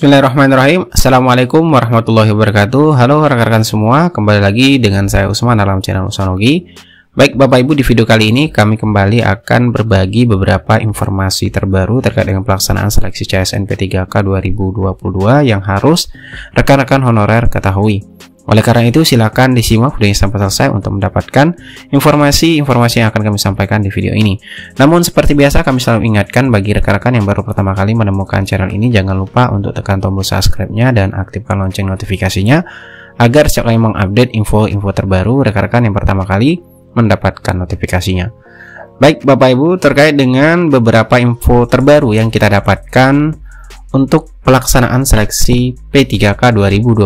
Bismillahirrahmanirrahim. Assalamualaikum warahmatullahi wabarakatuh. Halo rekan-rekan semua, kembali lagi dengan saya Usman dalam channel Usmanogi. Baik Bapak Ibu, di video kali ini kami kembali akan berbagi beberapa informasi terbaru terkait dengan pelaksanaan seleksi CSN P3K 2022 yang harus rekan-rekan honorer ketahui. Oleh karena itu, silakan disimak videonya sampai selesai untuk mendapatkan informasi-informasi yang akan kami sampaikan di video ini. Namun seperti biasa, kami selalu ingatkan bagi rekan-rekan yang baru pertama kali menemukan channel ini, jangan lupa untuk tekan tombol subscribe-nya dan aktifkan lonceng notifikasinya agar setiap kali mengupdate info-info terbaru, rekan-rekan yang pertama kali mendapatkan notifikasinya. Baik Bapak Ibu, terkait dengan beberapa info terbaru yang kita dapatkan untuk pelaksanaan seleksi P3K 2022.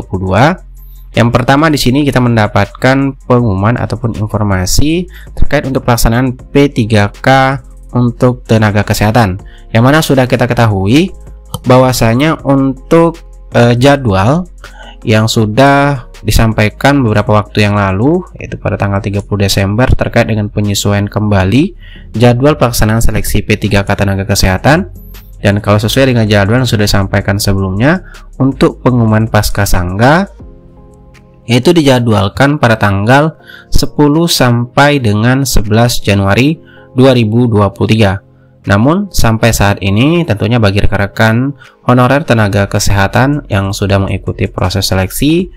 Yang pertama di sini kita mendapatkan pengumuman ataupun informasi terkait untuk pelaksanaan P3K untuk tenaga kesehatan. Yang mana sudah kita ketahui bahwasanya untuk jadwal yang sudah disampaikan beberapa waktu yang lalu, yaitu pada tanggal 30 Desember terkait dengan penyesuaian kembali jadwal pelaksanaan seleksi P3K tenaga kesehatan. Dan kalau sesuai dengan jadwal yang sudah disampaikan sebelumnya, untuk pengumuman Pascasangga yaitu dijadwalkan pada tanggal 10 sampai dengan 11 Januari 2023. Namun sampai saat ini tentunya bagi rekan-rekan honorer tenaga kesehatan yang sudah mengikuti proses seleksi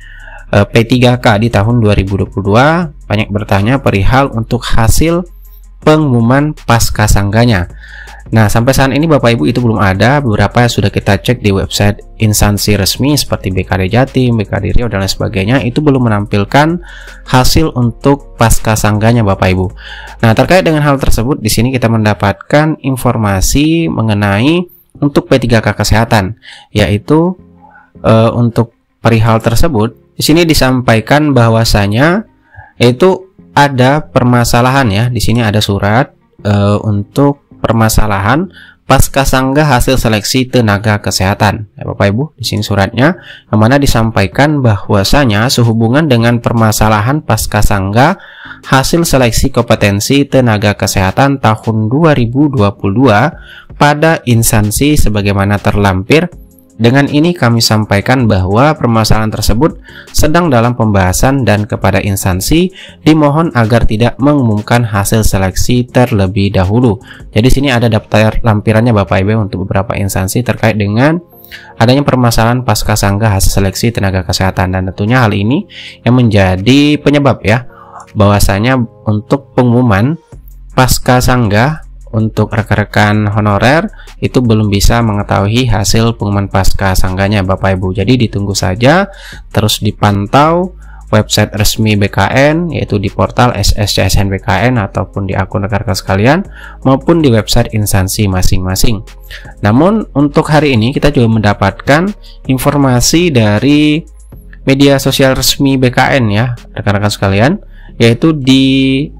P3K di tahun 2022 banyak bertanya perihal untuk hasil pengumuman Pascasangganya. Nah, sampai saat ini Bapak Ibu itu belum ada. Beberapa yang sudah kita cek di website instansi resmi seperti BKD Jatim, BKD Riau dan lain sebagainya, itu belum menampilkan hasil untuk Pascasangganya Bapak Ibu. Nah, terkait dengan hal tersebut di sini kita mendapatkan informasi mengenai untuk P3K kesehatan, yaitu untuk perihal tersebut di sini disampaikan bahwasanya yaitu ada permasalahan ya. Di sini ada surat untuk permasalahan Pascasangga hasil seleksi tenaga kesehatan. Ya, Bapak Ibu, di sini suratnya yang mana disampaikan bahwasanya sehubungan dengan permasalahan Pascasangga hasil seleksi kompetensi tenaga kesehatan tahun 2022 pada instansi sebagaimana terlampir. Dengan ini kami sampaikan bahwa permasalahan tersebut sedang dalam pembahasan dan kepada instansi dimohon agar tidak mengumumkan hasil seleksi terlebih dahulu. Jadi sini ada daftar lampirannya Bapak Ibu untuk beberapa instansi terkait dengan adanya permasalahan Pascasangga hasil seleksi tenaga kesehatan, dan tentunya hal ini yang menjadi penyebab ya bahwasanya untuk pengumuman Pascasangga untuk rekan-rekan honorer itu belum bisa mengetahui hasil pengumuman Pascasangganya Bapak Ibu. Jadi ditunggu saja, terus dipantau website resmi BKN yaitu di portal SSCSN BKN ataupun di akun rekan-rekan sekalian maupun di website instansi masing-masing. Namun untuk hari ini kita juga mendapatkan informasi dari media sosial resmi BKN ya rekan-rekan sekalian, yaitu di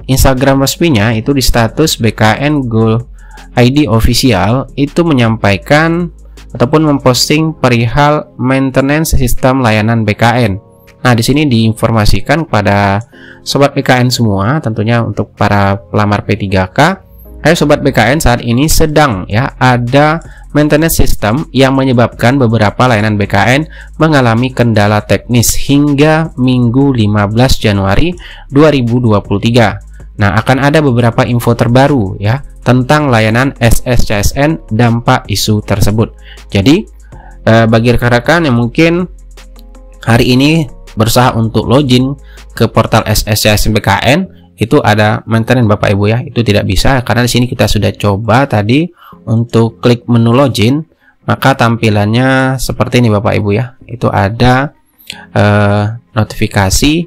Instagram resminya itu di status BKN Go ID official itu menyampaikan ataupun memposting perihal maintenance sistem layanan BKN. Nah, di sini diinformasikan kepada sobat BKN semua, tentunya untuk para pelamar P3K. Hai sobat BKN, saat ini sedang ya ada maintenance system yang menyebabkan beberapa layanan BKN mengalami kendala teknis hingga Minggu 15 Januari 2023. Nah, akan ada beberapa info terbaru ya tentang layanan SSCSN dampak isu tersebut. Jadi bagi rekan-rekan yang mungkin hari ini berusaha untuk login ke portal SSCSN BKN, itu ada maintenance Bapak Ibu ya, itu tidak bisa karena di sini kita sudah coba tadi untuk klik menu login, maka tampilannya seperti ini Bapak Ibu ya, itu ada notifikasi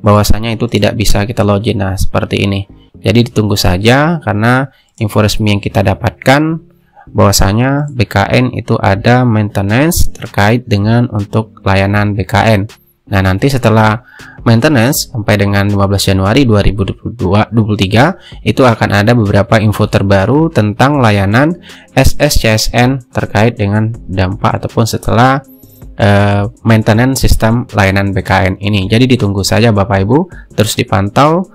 bahwasanya itu tidak bisa kita login. Nah, seperti ini. Jadi ditunggu saja karena info resmi yang kita dapatkan bahwasanya BKN itu ada maintenance terkait dengan untuk layanan BKN. Nah, nanti setelah maintenance sampai dengan 15 Januari 2023 itu akan ada beberapa info terbaru tentang layanan SSCSN terkait dengan dampak ataupun setelah maintenance sistem layanan BKN ini. Jadi ditunggu saja Bapak Ibu, terus dipantau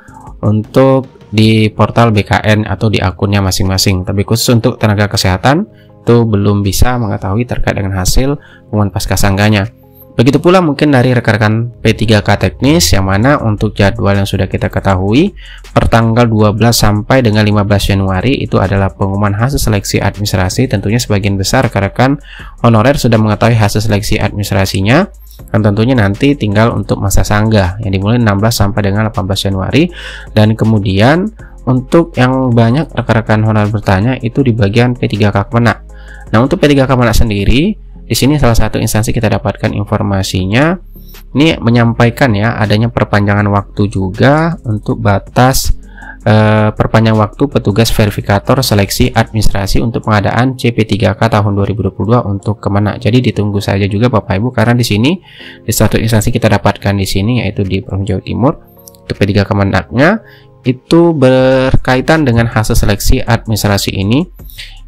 untuk di portal BKN atau di akunnya masing-masing. Tapi khusus untuk tenaga kesehatan itu belum bisa mengetahui terkait dengan hasil pengumuman pascasangganya. Begitu pula mungkin dari rekan-rekan P3K teknis, yang mana untuk jadwal yang sudah kita ketahui per tanggal 12 sampai dengan 15 Januari itu adalah pengumuman hasil seleksi administrasi. Tentunya sebagian besar rekan-rekan honorer sudah mengetahui hasil seleksi administrasinya, dan tentunya nanti tinggal untuk masa sanggah yang dimulai 16 sampai dengan 18 Januari. Dan kemudian untuk yang banyak rekan-rekan honorer bertanya itu di bagian P3K Kemenak. Nah, untuk P3K Kemenak sendiri, di sini salah satu instansi kita dapatkan informasinya, ini menyampaikan ya adanya perpanjangan waktu juga untuk batas perpanjang waktu petugas verifikator seleksi administrasi untuk pengadaan CP3K tahun 2022 untuk Kemenak. Jadi ditunggu saja juga Bapak Ibu, karena di sini di satu instansi kita dapatkan di sini yaitu di Provinsi Jawa Timur, untuk P3K Kemenaknya itu berkaitan dengan hasil seleksi administrasi ini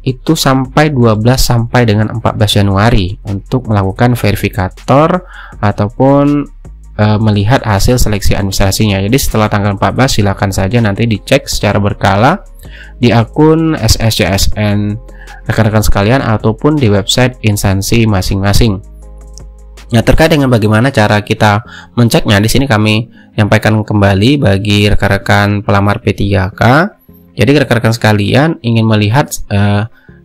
itu sampai 12 sampai dengan 14 Januari untuk melakukan verifikator ataupun melihat hasil seleksi administrasinya. Jadi setelah tanggal 14 silakan saja nanti dicek secara berkala di akun SSCSN rekan-rekan sekalian ataupun di website instansi masing-masing. Nah, terkait dengan bagaimana cara kita menceknya, di sini kami menyampaikan kembali bagi rekan-rekan pelamar P3K. Jadi rekan-rekan sekalian ingin melihat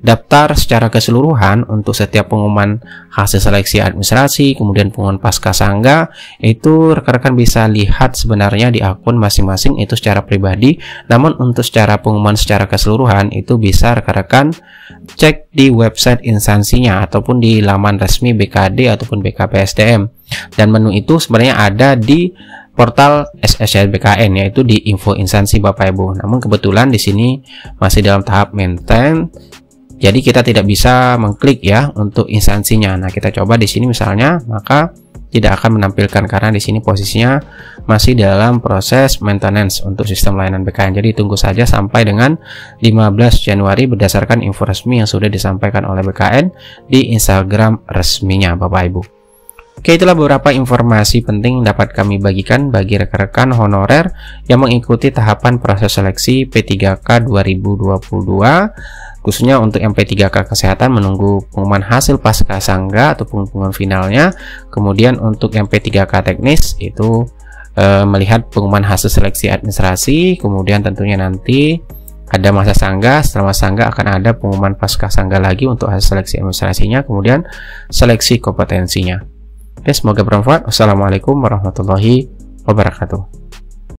daftar secara keseluruhan untuk setiap pengumuman hasil seleksi administrasi, kemudian pengumuman pascasangga, itu rekan-rekan bisa lihat sebenarnya di akun masing-masing itu secara pribadi. Namun untuk secara pengumuman secara keseluruhan itu bisa rekan-rekan cek di website instansinya ataupun di laman resmi BKD ataupun BKPSDM. Dan menu itu sebenarnya ada di portal SSCBKN, yaitu di info instansi Bapak Ibu. Namun kebetulan di sini masih dalam tahap maintain, jadi kita tidak bisa mengklik ya untuk instansinya. Nah, kita coba di sini misalnya, maka tidak akan menampilkan karena di sini posisinya masih dalam proses maintenance untuk sistem layanan BKN. Jadi tunggu saja sampai dengan 15 Januari berdasarkan info resmi yang sudah disampaikan oleh BKN di Instagram resminya Bapak Ibu. Oke, itulah beberapa informasi penting dapat kami bagikan bagi rekan-rekan honorer yang mengikuti tahapan proses seleksi P3K 2022. Khususnya untuk yang P3K kesehatan menunggu pengumuman hasil pascasangga atau pengumuman finalnya. Kemudian untuk yang P3K teknis itu melihat pengumuman hasil seleksi administrasi. Kemudian tentunya nanti ada masa sanggah. Setelah masa sanggah akan ada pengumuman pascasangga lagi untuk hasil seleksi administrasinya. Kemudian seleksi kompetensinya. Oke, semoga bermanfaat. Wassalamualaikum warahmatullahi wabarakatuh.